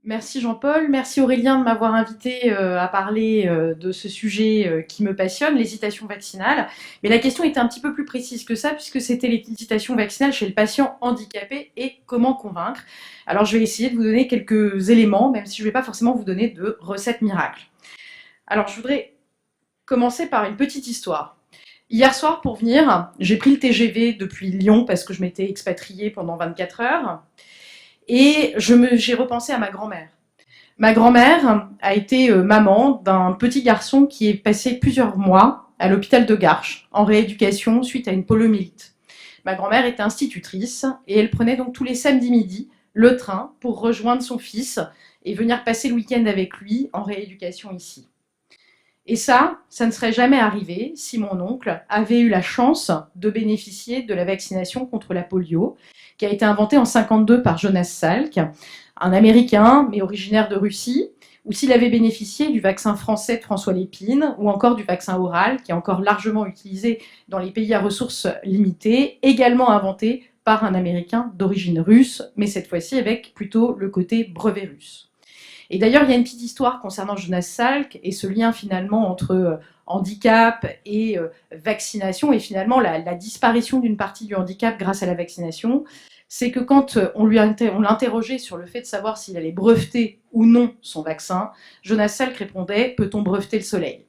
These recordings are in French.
Merci Jean-Paul, merci Aurélien de m'avoir invité à parler de ce sujet qui me passionne, l'hésitation vaccinale. Mais la question était un petit peu plus précise que ça, puisque c'était l'hésitation vaccinale chez le patient handicapé et comment convaincre. Alors je vais essayer de vous donner quelques éléments, même si je ne vais pas forcément vous donner de recettes miracles. Alors je voudrais commencer par une petite histoire. Hier soir, pour venir, j'ai pris le TGV depuis Lyon parce que je m'étais expatriée pendant 24 heures et j'ai repensé à ma grand-mère. Ma grand-mère a été maman d'un petit garçon qui est passé plusieurs mois à l'hôpital de Garches en rééducation suite à une poliomyélite. Ma grand-mère était institutrice et elle prenait donc tous les samedis midi le train pour rejoindre son fils et venir passer le week-end avec lui en rééducation ici. Et ça ne serait jamais arrivé si mon oncle avait eu la chance de bénéficier de la vaccination contre la polio, qui a été inventée en 52 par Jonas Salk, un Américain, mais originaire de Russie, ou s'il avait bénéficié du vaccin français de François Lépine, ou encore du vaccin oral, qui est encore largement utilisé dans les pays à ressources limitées, également inventé par un Américain d'origine russe, mais cette fois-ci avec plutôt le côté brevet russe. Et d'ailleurs, il y a une petite histoire concernant Jonas Salk et ce lien finalement entre handicap et vaccination, et finalement la disparition d'une partie du handicap grâce à la vaccination. C'est que quand on l'interrogeait sur le fait de savoir s'il allait breveter ou non son vaccin, Jonas Salk répondait: peut-on breveter le soleil?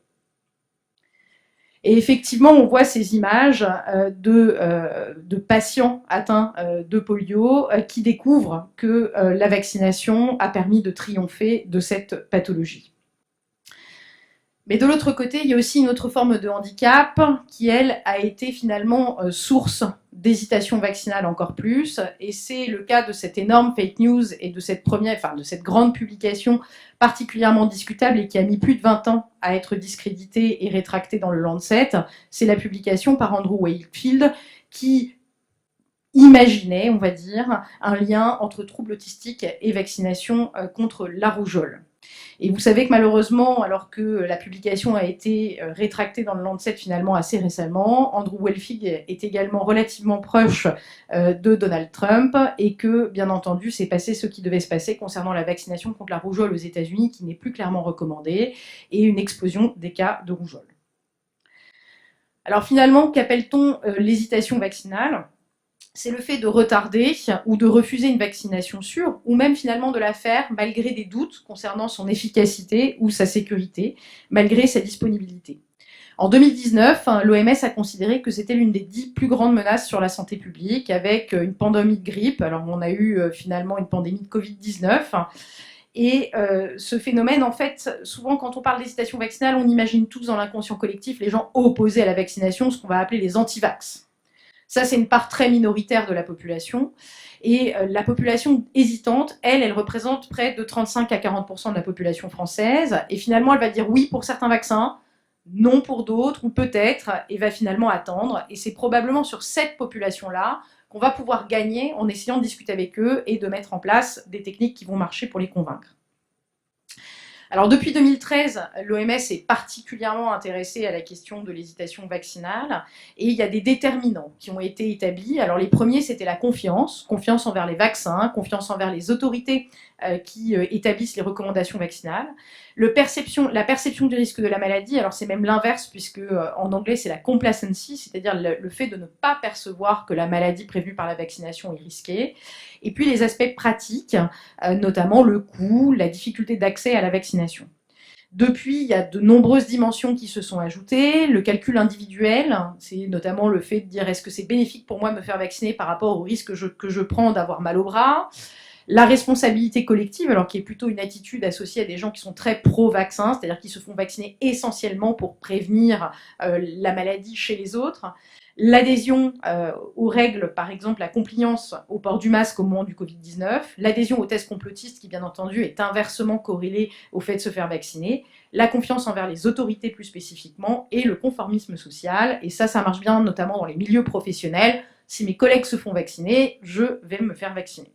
Et effectivement, on voit ces images de patients atteints de polio qui découvrent que la vaccination a permis de triompher de cette pathologie. Mais de l'autre côté, il y a aussi une autre forme de handicap qui, elle, a été finalement source d'hésitation vaccinale encore plus. Et c'est le cas de cette énorme fake news et de cette de cette grande publication particulièrement discutable et qui a mis plus de 20 ans à être discréditée et rétractée dans le Lancet. C'est la publication par Andrew Wakefield qui imaginait, on va dire, un lien entre troubles autistiques et vaccination contre la rougeole. Et vous savez que malheureusement, alors que la publication a été rétractée dans le Lancet finalement assez récemment, Andrew Wakefield est également relativement proche de Donald Trump et que, bien entendu, s'est passé ce qui devait se passer concernant la vaccination contre la rougeole aux États-Unis, qui n'est plus clairement recommandée, et une explosion des cas de rougeole. Alors finalement, qu'appelle-t-on l'hésitation vaccinale? C'est le fait de retarder ou de refuser une vaccination sûre, ou même finalement de la faire malgré des doutes concernant son efficacité ou sa sécurité, malgré sa disponibilité. En 2019, l'OMS a considéré que c'était l'une des 10 plus grandes menaces sur la santé publique, avec une pandémie de grippe. Alors on a eu finalement une pandémie de Covid-19. Et ce phénomène, en fait, souvent quand on parle d'hésitation vaccinale, on imagine tous dans l'inconscient collectif les gens opposés à la vaccination, ce qu'on va appeler les anti-vax. Ça, c'est une part très minoritaire de la population. Et la population hésitante, elle représente près de 35 à 40% de la population française. Et finalement, elle va dire oui pour certains vaccins, non pour d'autres, ou peut-être, et va finalement attendre. Et c'est probablement sur cette population-là qu'on va pouvoir gagner en essayant de discuter avec eux et de mettre en place des techniques qui vont marcher pour les convaincre. Alors depuis 2013, l'OMS est particulièrement intéressée à la question de l'hésitation vaccinale et il y a des déterminants qui ont été établis. Alors les premiers, c'était la confiance envers les vaccins, confiance envers les autorités qui établissent les recommandations vaccinales. La perception du risque de la maladie, alors c'est même l'inverse puisque en anglais c'est la complacency, c'est-à-dire le fait de ne pas percevoir que la maladie prévue par la vaccination est risquée. Et puis les aspects pratiques, notamment le coût, la difficulté d'accès à la vaccination. Depuis, il y a de nombreuses dimensions qui se sont ajoutées. Le calcul individuel, c'est notamment le fait de dire est-ce que c'est bénéfique pour moi de me faire vacciner par rapport au risque que je prends d'avoir mal au bras. La responsabilité collective, alors qui est plutôt une attitude associée à des gens qui sont très pro-vaccin, c'est-à-dire qui se font vacciner essentiellement pour prévenir la maladie chez les autres. L'adhésion aux règles, par exemple la compliance au port du masque au moment du Covid-19, l'adhésion aux tests complotistes qui bien entendu est inversement corrélée au fait de se faire vacciner, la confiance envers les autorités plus spécifiquement et le conformisme social, et ça marche bien notamment dans les milieux professionnels. Si mes collègues se font vacciner, je vais me faire vacciner.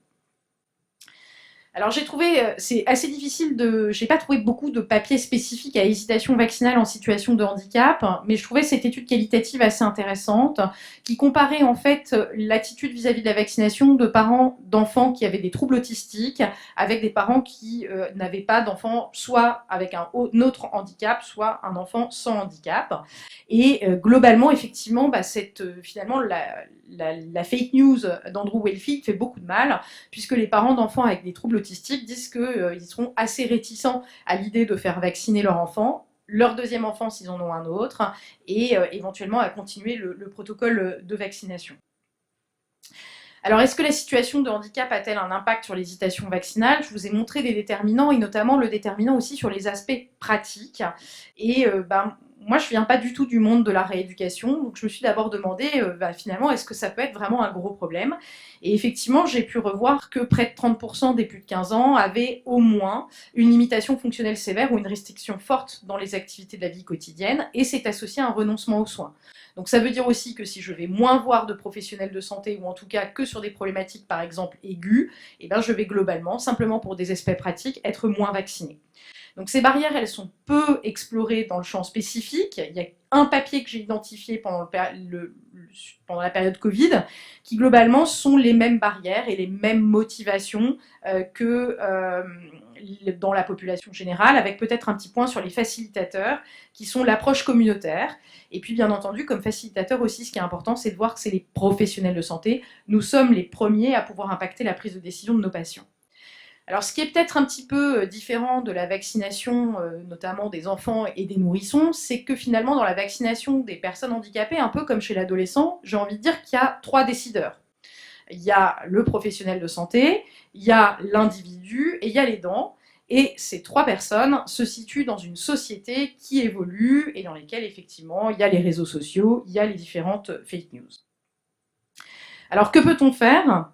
Alors j'ai trouvé, c'est assez difficile j'ai pas trouvé beaucoup de papiers spécifiques à hésitation vaccinale en situation de handicap, mais je trouvais cette étude qualitative assez intéressante, qui comparait en fait l'attitude vis-à-vis de la vaccination de parents d'enfants qui avaient des troubles autistiques avec des parents qui n'avaient pas d'enfants, soit avec un autre handicap, soit un enfant sans handicap. Et globalement, effectivement, finalement, la fake news d'Andrew Wakefield fait beaucoup de mal, puisque les parents d'enfants avec des troubles autistiques disent qu'ils seront assez réticents à l'idée de faire vacciner leur enfant, leur deuxième enfant s'ils en ont un autre, et éventuellement à continuer le protocole de vaccination. Alors, est-ce que la situation de handicap a-t-elle un impact sur l'hésitation vaccinale? Je vous ai montré des déterminants, et notamment le déterminant aussi sur les aspects pratiques. Et moi, je ne viens pas du tout du monde de la rééducation, donc je me suis d'abord demandé, finalement, est-ce que ça peut être vraiment un gros problème? Et effectivement, j'ai pu revoir que près de 30% des plus de 15 ans avaient au moins une limitation fonctionnelle sévère ou une restriction forte dans les activités de la vie quotidienne, et c'est associé à un renoncement aux soins. Donc ça veut dire aussi que si je vais moins voir de professionnels de santé, ou en tout cas que sur des problématiques par exemple aiguës, eh ben je vais globalement, simplement pour des aspects pratiques, être moins vacciné. Donc ces barrières, elles sont peu explorées dans le champ spécifique. Il y a un papier que j'ai identifié pendant la période Covid, qui globalement sont les mêmes barrières et les mêmes motivations que dans la population générale, avec peut-être un petit point sur les facilitateurs, qui sont l'approche communautaire. Et puis bien entendu, comme facilitateur aussi, ce qui est important, c'est de voir que c'est les professionnels de santé. Nous sommes les premiers à pouvoir impacter la prise de décision de nos patients. Alors, ce qui est peut-être un petit peu différent de la vaccination, notamment des enfants et des nourrissons, c'est que finalement, dans la vaccination des personnes handicapées, un peu comme chez l'adolescent, j'ai envie de dire qu'il y a 3 décideurs. Il y a le professionnel de santé, il y a l'individu et il y a l'aidant. Et ces 3 personnes se situent dans une société qui évolue et dans laquelle, effectivement, il y a les réseaux sociaux, il y a les différentes fake news. Alors, que peut-on faire ?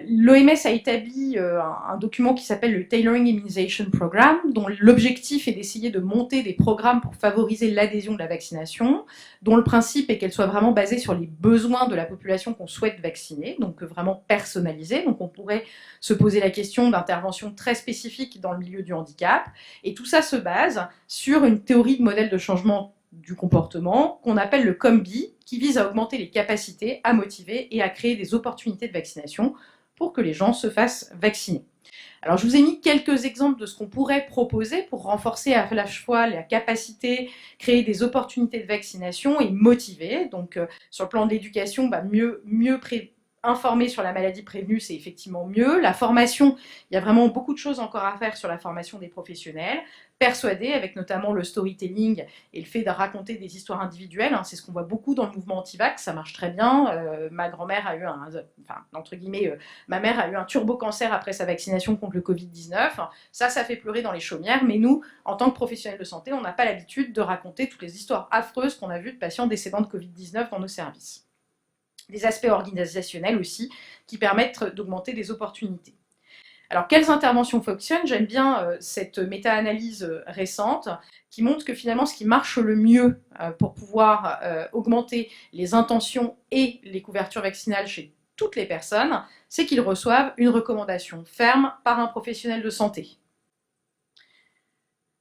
L'OMS a établi un document qui s'appelle le Tailoring Immunization Program, dont l'objectif est d'essayer de monter des programmes pour favoriser l'adhésion de la vaccination, dont le principe est qu'elle soit vraiment basée sur les besoins de la population qu'on souhaite vacciner, donc vraiment personnalisée. Donc on pourrait se poser la question d'interventions très spécifiques dans le milieu du handicap. Et tout ça se base sur une théorie de modèle de changement du comportement qu'on appelle le COMBI, qui vise à augmenter les capacités, à motiver et à créer des opportunités de vaccination pour que les gens se fassent vacciner. Alors je vous ai mis quelques exemples de ce qu'on pourrait proposer pour renforcer à la fois la capacité, créer des opportunités de vaccination et motiver. Donc sur le plan de l'éducation, mieux informer sur la maladie prévenue, c'est effectivement mieux. La formation, il y a vraiment beaucoup de choses encore à faire sur la formation des professionnels. Persuader, avec notamment le storytelling et le fait de raconter des histoires individuelles, c'est ce qu'on voit beaucoup dans le mouvement anti-vax, ça marche très bien. Ma grand-mère a eu ma mère a eu un turbo-cancer après sa vaccination contre le Covid-19. Ça fait pleurer dans les chaumières, mais nous, en tant que professionnels de santé, on n'a pas l'habitude de raconter toutes les histoires affreuses qu'on a vues de patients décédant de Covid-19 dans nos services. Des aspects organisationnels aussi qui permettent d'augmenter des opportunités. Alors, quelles interventions fonctionnent? J'aime bien cette méta-analyse récente qui montre que finalement, ce qui marche le mieux pour pouvoir augmenter les intentions et les couvertures vaccinales chez toutes les personnes, c'est qu'ils reçoivent une recommandation ferme par un professionnel de santé.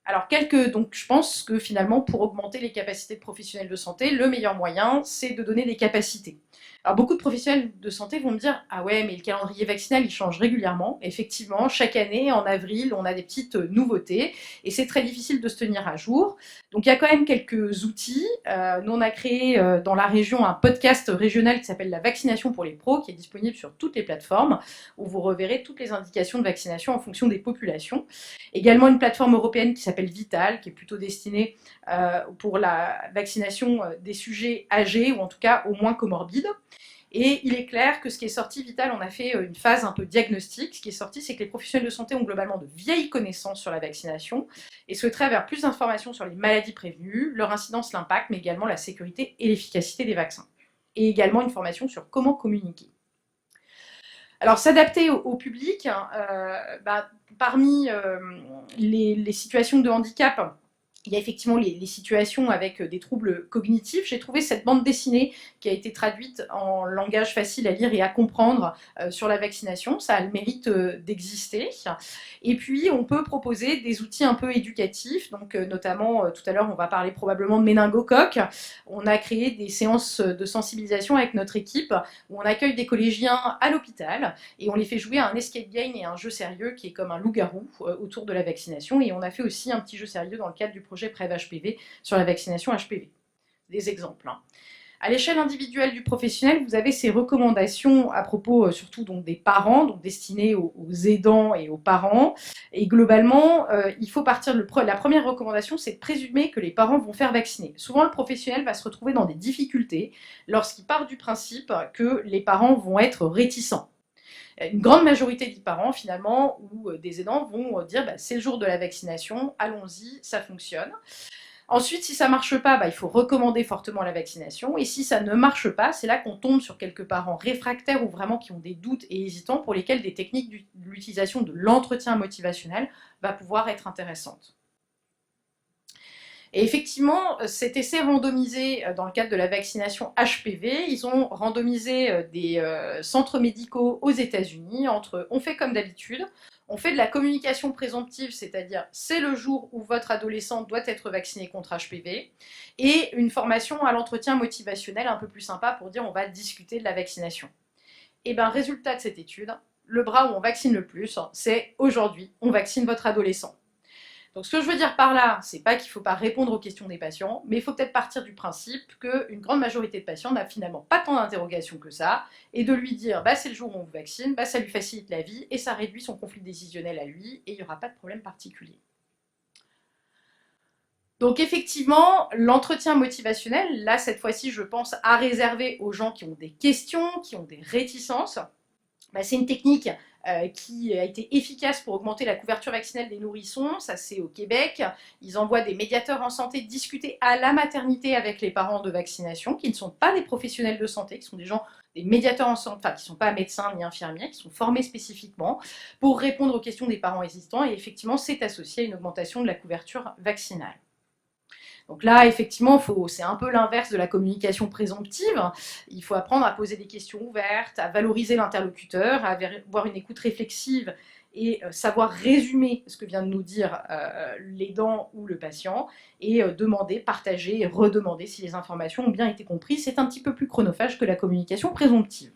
Alors, donc, je pense que finalement, pour augmenter les capacités de professionnels de santé, le meilleur moyen, c'est de donner des capacités. Alors, beaucoup de professionnels de santé vont me dire « Ah ouais, mais le calendrier vaccinal, il change régulièrement. » Effectivement, chaque année, en avril, on a des petites nouveautés et c'est très difficile de se tenir à jour. Donc, il y a quand même quelques outils. Nous, on a créé dans la région un podcast régional qui s'appelle La vaccination pour les pros, qui est disponible sur toutes les plateformes, où vous reverrez toutes les indications de vaccination en fonction des populations. Également, une plateforme européenne qui s'appelle Vital, qui est plutôt destinée pour la vaccination des sujets âgés, ou en tout cas au moins comorbides. Et il est clair que ce qui est sorti, Vital, on a fait une phase un peu diagnostique. Ce qui est sorti, c'est que les professionnels de santé ont globalement de vieilles connaissances sur la vaccination et souhaiteraient avoir plus d'informations sur les maladies prévenues, leur incidence, l'impact, mais également la sécurité et l'efficacité des vaccins. Et également une formation sur comment communiquer. Alors, s'adapter au public, parmi les situations de handicap, Il y a effectivement les situations avec des troubles cognitifs. J'ai trouvé cette bande dessinée qui a été traduite en langage facile à lire et à comprendre sur la vaccination. Ça a le mérite d'exister. Et puis, on peut proposer des outils un peu éducatifs. Donc, notamment, tout à l'heure, on va parler probablement de méningocoque. On a créé des séances de sensibilisation avec notre équipe où on accueille des collégiens à l'hôpital et on les fait jouer à un escape game et à un jeu sérieux qui est comme un loup-garou autour de la vaccination. Et on a fait aussi un petit jeu sérieux dans le cadre du projet PrEV HPV sur la vaccination HPV. Des exemples. À l'échelle individuelle du professionnel, vous avez ces recommandations à propos surtout donc, des parents, donc destinées aux aidants et aux parents. Et globalement, il faut partir de la première recommandation, c'est de présumer que les parents vont faire vacciner. Souvent, le professionnel va se retrouver dans des difficultés lorsqu'il part du principe que les parents vont être réticents. Une grande majorité des parents, finalement, ou des aidants vont dire bah, c'est le jour de la vaccination, allons-y, ça fonctionne. Ensuite, si ça ne marche pas, bah, il faut recommander fortement la vaccination. Et si ça ne marche pas, c'est là qu'on tombe sur quelques parents réfractaires ou vraiment qui ont des doutes et hésitants pour lesquels des techniques de l'utilisation de l'entretien motivationnel va pouvoir être intéressante. Et effectivement, cet essai randomisé dans le cadre de la vaccination HPV, ils ont randomisé des centres médicaux aux États-Unis entre on fait comme d'habitude, on fait de la communication présomptive, c'est-à-dire c'est le jour où votre adolescent doit être vacciné contre HPV, et une formation à l'entretien motivationnel un peu plus sympa pour dire on va discuter de la vaccination. Et bien, résultat de cette étude, le bras où on vaccine le plus, c'est aujourd'hui, on vaccine votre adolescent. Donc ce que je veux dire par là, c'est pas qu'il ne faut pas répondre aux questions des patients, mais il faut peut-être partir du principe qu'une grande majorité de patients n'a finalement pas tant d'interrogations que ça, et de lui dire bah, c'est le jour où on vous vaccine, bah, ça lui facilite la vie, et ça réduit son conflit décisionnel à lui, et il n'y aura pas de problème particulier. Donc effectivement, l'entretien motivationnel, là cette fois-ci je pense à réserver aux gens qui ont des questions, qui ont des réticences. Bah, c'est une technique qui a été efficace pour augmenter la couverture vaccinale des nourrissons, ça c'est au Québec. Ils envoient des médiateurs en santé discuter à la maternité avec les parents de vaccination, qui ne sont pas des professionnels de santé, qui sont des gens, des médiateurs en santé, enfin qui ne sont pas médecins ni infirmiers, qui sont formés spécifiquement pour répondre aux questions des parents hésitants, et effectivement c'est associé à une augmentation de la couverture vaccinale. Donc là, effectivement, c'est un peu l'inverse de la communication présomptive. Il faut apprendre à poser des questions ouvertes, à valoriser l'interlocuteur, à avoir une écoute réflexive et savoir résumer ce que vient de nous dire l'aidant ou le patient, et demander, partager et redemander si les informations ont bien été comprises. C'est un petit peu plus chronophage que la communication présomptive.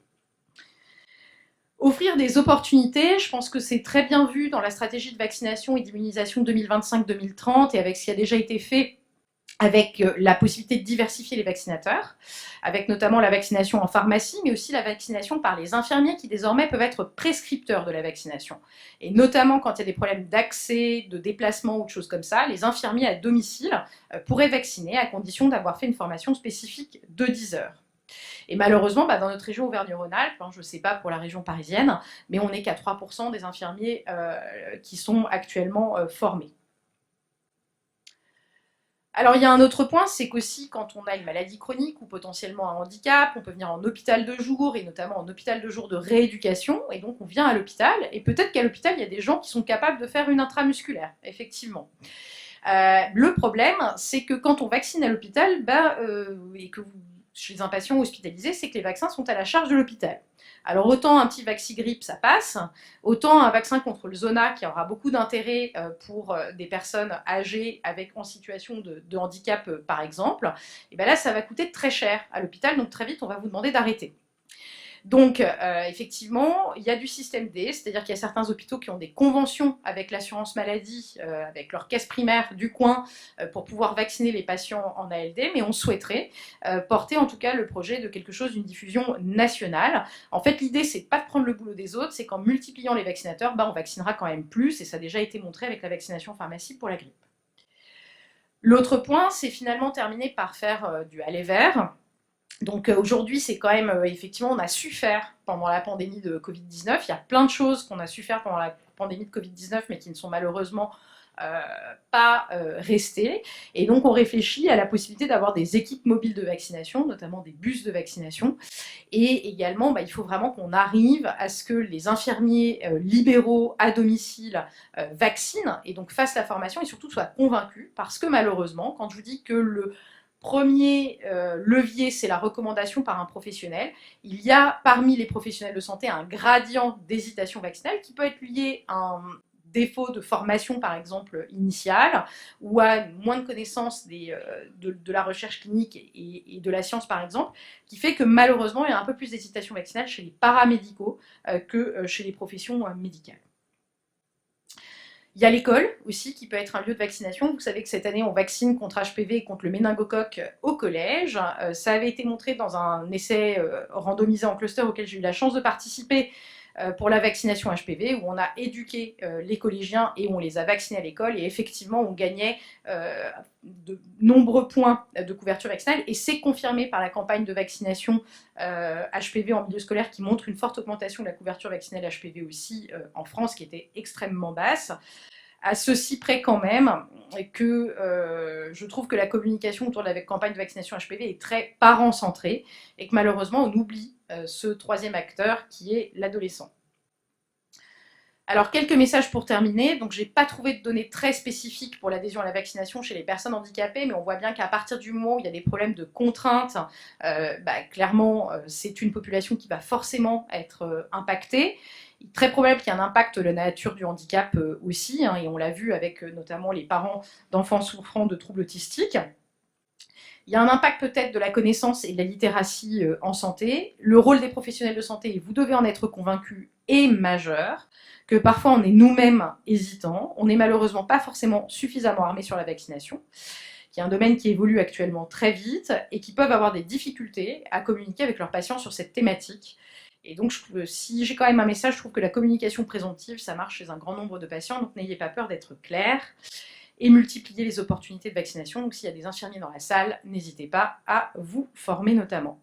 Offrir des opportunités, je pense que c'est très bien vu dans la stratégie de vaccination et d'immunisation 2025-2030 et avec ce qui a déjà été fait avec la possibilité de diversifier les vaccinateurs, avec notamment la vaccination en pharmacie, mais aussi la vaccination par les infirmiers qui désormais peuvent être prescripteurs de la vaccination. Et notamment quand il y a des problèmes d'accès, de déplacement ou de choses comme ça, les infirmiers à domicile pourraient vacciner à condition d'avoir fait une formation spécifique de 10 heures. Et malheureusement, dans notre région Auvergne-Rhône-Alpes, je ne sais pas pour la région parisienne, mais on n'est qu'à 3% des infirmiers qui sont actuellement formés. Alors il y a un autre point, c'est qu'aussi quand on a une maladie chronique ou potentiellement un handicap, on peut venir en hôpital de jour et notamment en hôpital de jour de rééducation, et donc on vient à l'hôpital, et peut-être qu'à l'hôpital il y a des gens qui sont capables de faire une intramusculaire, effectivement. Le problème, c'est que quand on vaccine à l'hôpital, et que chez un patient hospitalisé, c'est que les vaccins sont à la charge de l'hôpital. Alors autant un petit vaccigrippe, ça passe, autant un vaccin contre le zona qui aura beaucoup d'intérêt pour des personnes âgées en situation de handicap par exemple, et là ça va coûter très cher à l'hôpital, donc très vite on va vous demander d'arrêter. Donc, effectivement, il y a du système D, c'est-à-dire qu'il y a certains hôpitaux qui ont des conventions avec l'assurance maladie, avec leur caisse primaire du coin, pour pouvoir vacciner les patients en ALD, mais on souhaiterait porter en tout cas le projet de quelque chose d'une diffusion nationale. En fait, l'idée, c'est pas de prendre le boulot des autres, c'est qu'en multipliant les vaccinateurs, on vaccinera quand même plus, et ça a déjà été montré avec la vaccination en pharmacie pour la grippe. L'autre point, c'est finalement terminer par faire du aller vers. Donc aujourd'hui, c'est quand même, effectivement, on a su faire pendant la pandémie de Covid-19. Il y a plein de choses qu'on a su faire pendant la pandémie de Covid-19, mais qui ne sont malheureusement pas rester. Et donc on réfléchit à la possibilité d'avoir des équipes mobiles de vaccination, notamment des bus de vaccination. Et également, il faut vraiment qu'on arrive à ce que les infirmiers libéraux à domicile vaccinent et donc fassent la formation et surtout soient convaincus. Parce que malheureusement, quand je vous dis que le premier levier, c'est la recommandation par un professionnel, il y a parmi les professionnels de santé un gradient d'hésitation vaccinale qui peut être lié à un défaut de formation, par exemple, initiale, ou à moins de connaissance de la recherche clinique et de la science, par exemple, qui fait que malheureusement, il y a un peu plus d'hésitation vaccinale chez les paramédicaux que chez les professions médicales. Il y a l'école aussi qui peut être un lieu de vaccination. Vous savez que cette année on vaccine contre HPV et contre le méningocoque au collège. Ça avait été montré dans un essai randomisé en cluster auquel j'ai eu la chance de participer pour la vaccination HPV, où on a éduqué les collégiens et on les a vaccinés à l'école, et effectivement on gagnait de nombreux points de couverture vaccinale, et c'est confirmé par la campagne de vaccination HPV en milieu scolaire qui montre une forte augmentation de la couverture vaccinale HPV aussi en France, qui était extrêmement basse. À ceci près quand même que je trouve que la communication autour de la campagne de vaccination HPV est très parent-centrée et que malheureusement on oublie ce troisième acteur qui est l'adolescent. Alors quelques messages pour terminer. Donc j'ai pas trouvé de données très spécifiques pour l'adhésion à la vaccination chez les personnes handicapées, mais on voit bien qu'à partir du moment où il y a des problèmes de contraintes, clairement c'est une population qui va forcément être impactée. Il est très probable qu'il y ait un impact de la nature du handicap aussi, et on l'a vu avec notamment les parents d'enfants souffrant de troubles autistiques. Il y a un impact peut-être de la connaissance et de la littératie en santé. Le rôle des professionnels de santé, et vous devez en être convaincus, est majeur, que parfois on est nous-mêmes hésitants, on n'est malheureusement pas forcément suffisamment armés sur la vaccination, qui est un domaine qui évolue actuellement très vite et qui peuvent avoir des difficultés à communiquer avec leurs patients sur cette thématique. Et donc, si j'ai quand même un message, je trouve que la communication présomptive, ça marche chez un grand nombre de patients, donc n'ayez pas peur d'être clair et multiplier les opportunités de vaccination. Donc s'il y a des infirmiers dans la salle, n'hésitez pas à vous former notamment.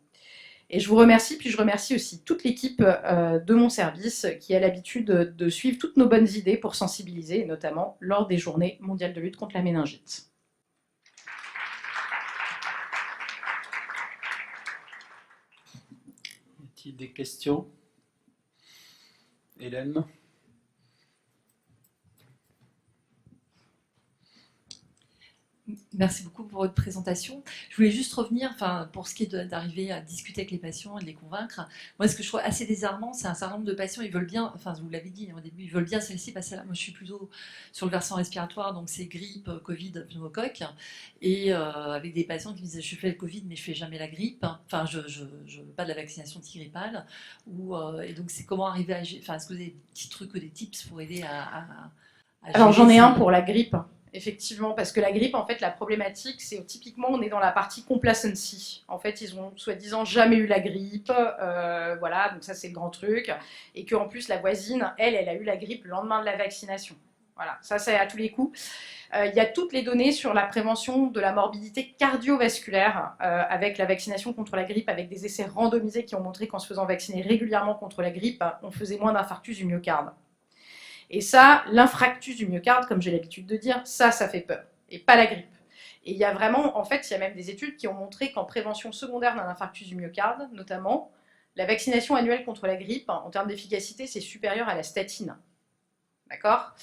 Et je vous remercie, puis je remercie aussi toute l'équipe de mon service qui a l'habitude de suivre toutes nos bonnes idées pour sensibiliser, notamment lors des journées mondiales de lutte contre la méningite. Y a-t-il des questions? Hélène? Merci beaucoup pour votre présentation. Je voulais juste revenir, pour ce qui est d'arriver à discuter avec les patients et de les convaincre. Moi, ce que je trouve assez désarmant, c'est un certain nombre de patients, ils veulent bien, vous l'avez dit au début, ils veulent bien se laisser passer là. Moi, je suis plutôt sur le versant respiratoire, donc c'est grippe, Covid, pneumocoque, et avec des patients qui me disent, je fais le Covid, mais je fais jamais la grippe. Enfin, je veux pas de la vaccination antigrippale. Et donc, c'est comment arriver à, est-ce que vous avez des petits trucs ou des tips pour aider à Alors, j'en ai un pour la grippe. Effectivement, parce que la grippe, en fait, la problématique, c'est typiquement, on est dans la partie complacency. En fait, ils ont soi-disant jamais eu la grippe, voilà, donc ça c'est le grand truc. Et qu'en plus, la voisine, elle a eu la grippe le lendemain de la vaccination. Voilà, ça c'est à tous les coups. Il y a toutes les données sur la prévention de la morbidité cardiovasculaire avec la vaccination contre la grippe, avec des essais randomisés qui ont montré qu'en se faisant vacciner régulièrement contre la grippe, on faisait moins d'infarctus du myocarde. Et ça, l'infarctus du myocarde, comme j'ai l'habitude de dire, ça fait peur, et pas la grippe. Et il y a vraiment, en fait, il y a même des études qui ont montré qu'en prévention secondaire d'un infarctus du myocarde, notamment, la vaccination annuelle contre la grippe, en termes d'efficacité, c'est supérieur à la statine. D'accord ?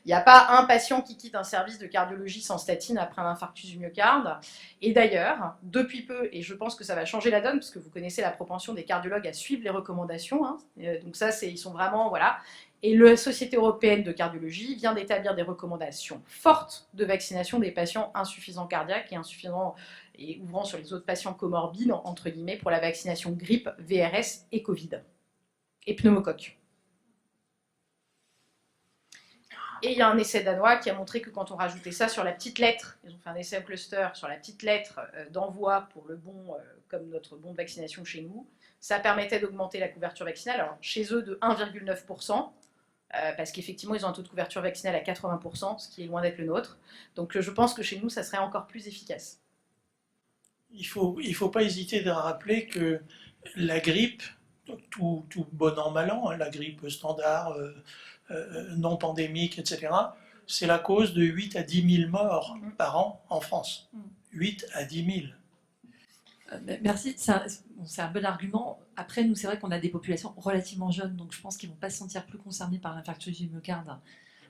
Il n'y a pas un patient qui quitte un service de cardiologie sans statine après un infarctus du myocarde. Et d'ailleurs, depuis peu, et je pense que ça va changer la donne, parce que vous connaissez la propension des cardiologues à suivre les recommandations, donc ça, ils sont vraiment, voilà. Et la Société européenne de cardiologie vient d'établir des recommandations fortes de vaccination des patients insuffisants cardiaques et insuffisants et ouvrant sur les autres patients comorbides, entre guillemets, pour la vaccination grippe, VRS et Covid. Et pneumocoque. Et il y a un essai danois qui a montré que quand on rajoutait ça sur la petite lettre, ils ont fait un essai en cluster sur la petite lettre d'envoi pour le bon, comme notre bon de vaccination chez nous, ça permettait d'augmenter la couverture vaccinale, alors chez eux de 1,9%, parce qu'effectivement, ils ont un taux de couverture vaccinale à 80%, ce qui est loin d'être le nôtre. Donc je pense que chez nous, ça serait encore plus efficace. Il faut pas hésiter à rappeler que la grippe, tout bon an, mal an, la grippe standard, non pandémique, etc., c'est la cause de 8 à 10 000 morts par an en France. 8 à 10 000. Merci, c'est un bon argument. Après, nous, c'est vrai qu'on a des populations relativement jeunes, donc je pense qu'ils ne vont pas se sentir plus concernés par l'infarctus du myocarde.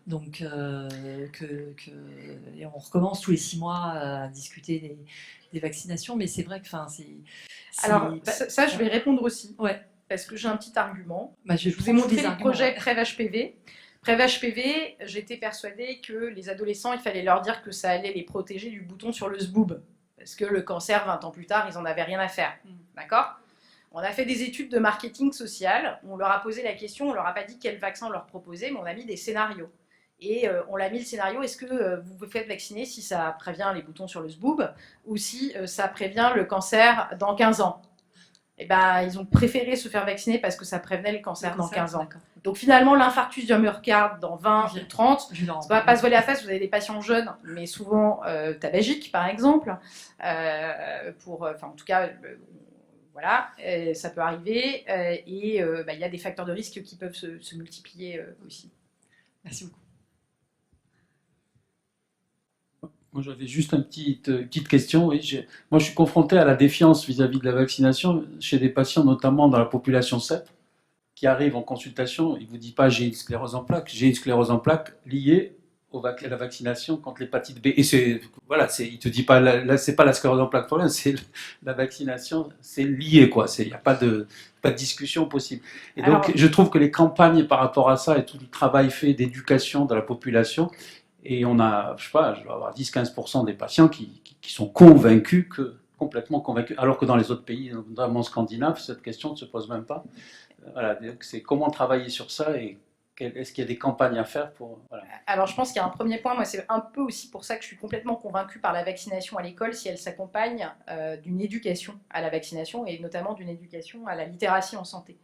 Donc, et on recommence tous les 6 mois à discuter des vaccinations, mais c'est vrai que, Alors, ça, je vais répondre aussi. Ouais. Parce que j'ai un petit argument. Bah, je vous ai montré le projet Prêve-HPV. Prêve-HPV, j'étais persuadée que les adolescents, il fallait leur dire que ça allait les protéger du bouton sur le SBOOB. Parce que le cancer, 20 ans plus tard, ils n'en avaient rien à faire. D'accord ? On a fait des études de marketing social. On leur a posé la question, on leur a pas dit quel vaccin on leur proposait, mais on a mis des scénarios. Et on l'a mis le scénario, est-ce que vous vous faites vacciner si ça prévient les boutons sur le SBOOB ou si ça prévient le cancer dans 15 ans ? Eh ben, ils ont préféré se faire vacciner parce que ça prévenait le cancer dans 15 ans. Donc finalement, l'infarctus du myocarde dans 20 ou 30, ça ne va pas se voiler la face, vous avez des patients jeunes, mais souvent tabagiques par exemple, en tout cas, voilà, ça peut arriver, et il y a des facteurs de risque qui peuvent se multiplier aussi. Merci beaucoup. Moi, j'avais juste une petite question. Oui, moi, je suis confronté à la défiance vis-à-vis de la vaccination chez des patients, notamment dans la population CEP, qui arrivent en consultation. Ils ne vous disent pas j'ai une sclérose en plaques. J'ai une sclérose en plaques liée à la vaccination contre l'hépatite B. Et il ne te dit pas, là, c'est pas la sclérose en plaques problème, c'est la vaccination, c'est lié, quoi. Il n'y a pas de discussion possible. Et donc, je trouve que les campagnes par rapport à ça et tout le travail fait d'éducation de la population, et on a, je sais pas, je dois avoir 10-15% des patients qui sont convaincus, complètement convaincus, alors que dans les autres pays, notamment scandinaves, cette question ne se pose même pas. Voilà, donc c'est comment travailler sur ça et est-ce qu'il y a des campagnes à faire pour... Voilà. Alors je pense qu'il y a un premier point, moi c'est un peu aussi pour ça que je suis complètement convaincue par la vaccination à l'école si elle s'accompagne d'une éducation à la vaccination et notamment d'une éducation à la littératie en santé.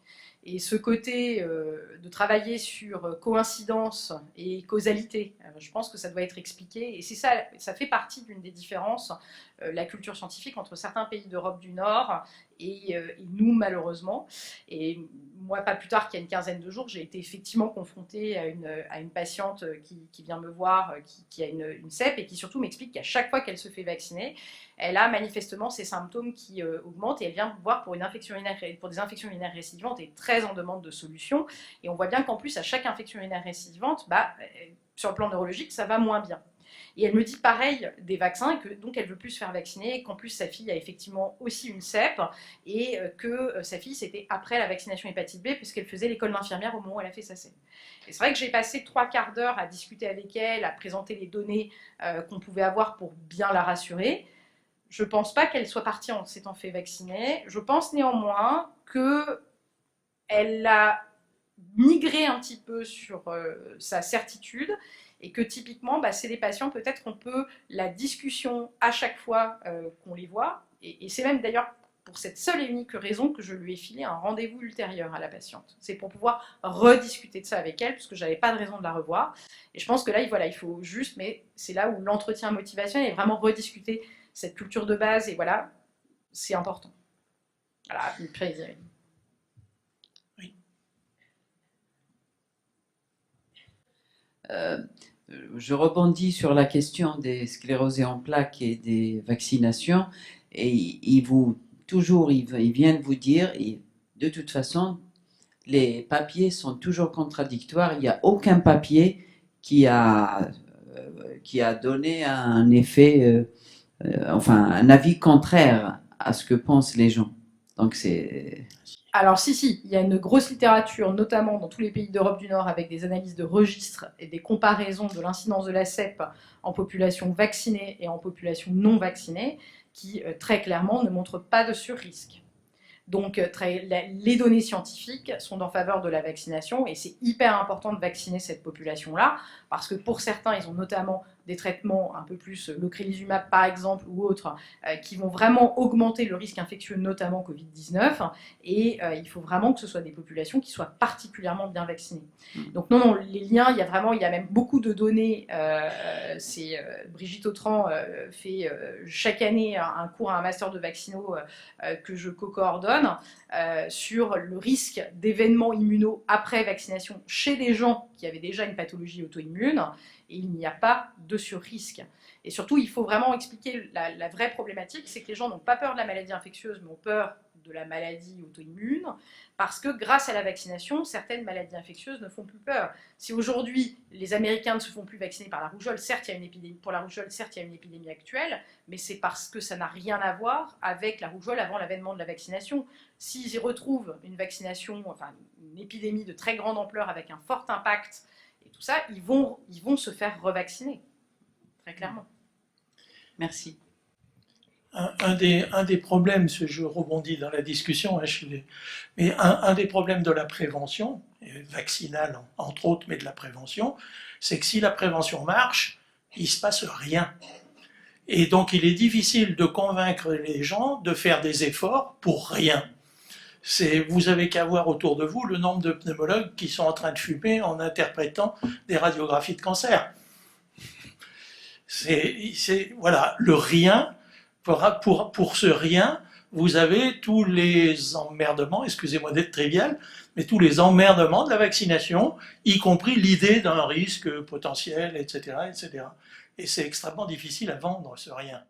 Et ce côté de travailler sur coïncidence et causalité, je pense que ça doit être expliqué. Et c'est ça, ça fait partie d'une des différences, la culture scientifique entre certains pays d'Europe du Nord et nous, malheureusement. Et moi, pas plus tard qu'il y a une quinzaine de jours, j'ai été effectivement confrontée à une patiente qui vient me voir, qui a une CEP et qui surtout m'explique qu'à chaque fois qu'elle se fait vacciner, elle a manifestement ces symptômes qui augmentent et elle vient me voir pour des infections urinaires récidivantes et très en demande de solutions. Et on voit bien qu'en plus, à chaque infection urinaire récidivante, sur le plan neurologique, ça va moins bien. Et elle me dit pareil des vaccins, que donc elle veut plus se faire vacciner, qu'en plus sa fille a effectivement aussi une CEP, et que sa fille c'était après la vaccination hépatite B, puisqu'elle faisait l'école d'infirmière au moment où elle a fait sa CEP. Et c'est vrai que j'ai passé 3/4 d'heure à discuter avec elle, à présenter les données qu'on pouvait avoir pour bien la rassurer. Je ne pense pas qu'elle soit partie en s'étant fait vacciner. Je pense néanmoins qu'elle a migré un petit peu sur sa certitude et que typiquement, c'est des patients, peut-être qu'on peut, la discussion à chaque fois qu'on les voit, et c'est même d'ailleurs pour cette seule et unique raison que je lui ai filé un rendez-vous ultérieur à la patiente. C'est pour pouvoir rediscuter de ça avec elle, puisque je n'avais pas de raison de la revoir. Et je pense que là, il faut juste, mais c'est là où l'entretien motivationnel est vraiment rediscuter cette culture de base, et voilà, c'est important. Voilà, une prise. Oui. Je rebondis sur la question des sclérosés en plaques et des vaccinations, et ils viennent vous dire, et de toute façon, les papiers sont toujours contradictoires. Il n'y a aucun papier qui a donné un effet, un avis contraire à ce que pensent les gens. Donc c'est... Alors si, il y a une grosse littérature, notamment dans tous les pays d'Europe du Nord, avec des analyses de registres et des comparaisons de l'incidence de la CEP en population vaccinée et en population non vaccinée, qui très clairement ne montrent pas de surrisque. Donc les données scientifiques sont en faveur de la vaccination et c'est hyper important de vacciner cette population-là, parce que pour certains, ils ont notamment des traitements un peu plus, l'ocrelizumab par exemple ou autres, qui vont vraiment augmenter le risque infectieux, notamment Covid-19, et il faut vraiment que ce soit des populations qui soient particulièrement bien vaccinées. Donc non, les liens, il y a même beaucoup de données, Brigitte Autran fait chaque année un cours à un master de vaccinaux que je co-coordonne, donne sur le risque d'événements immuno après vaccination chez des gens qui avaient déjà une pathologie auto-immune, et il n'y a pas de surrisque. Et surtout, il faut vraiment expliquer la vraie problématique, c'est que les gens n'ont pas peur de la maladie infectieuse, mais ont peur de la maladie auto-immune, parce que grâce à la vaccination, certaines maladies infectieuses ne font plus peur. Si aujourd'hui, les Américains ne se font plus vacciner par la rougeole, certes, il y a une épidémie, pour la rougeole, certes, il y a une épidémie actuelle, mais c'est parce que ça n'a rien à voir avec la rougeole avant l'avènement de la vaccination. S'ils y retrouvent une vaccination, enfin une épidémie de très grande ampleur avec un fort impact et tout ça, ils vont se faire revacciner, très clairement. Merci. Un des problèmes, je rebondis dans la discussion, mais un des problèmes de la prévention, vaccinale entre autres, mais de la prévention, c'est que si la prévention marche, il ne se passe rien. Et donc il est difficile de convaincre les gens de faire des efforts pour rien. Vous avez qu'à voir autour de vous le nombre de pneumologues qui sont en train de fumer en interprétant des radiographies de cancer. Voilà, le rien. Pour ce rien, vous avez tous les emmerdements, excusez-moi d'être trivial, mais tous les emmerdements de la vaccination, y compris l'idée d'un risque potentiel, etc., etc. Et c'est extrêmement difficile à vendre, ce rien.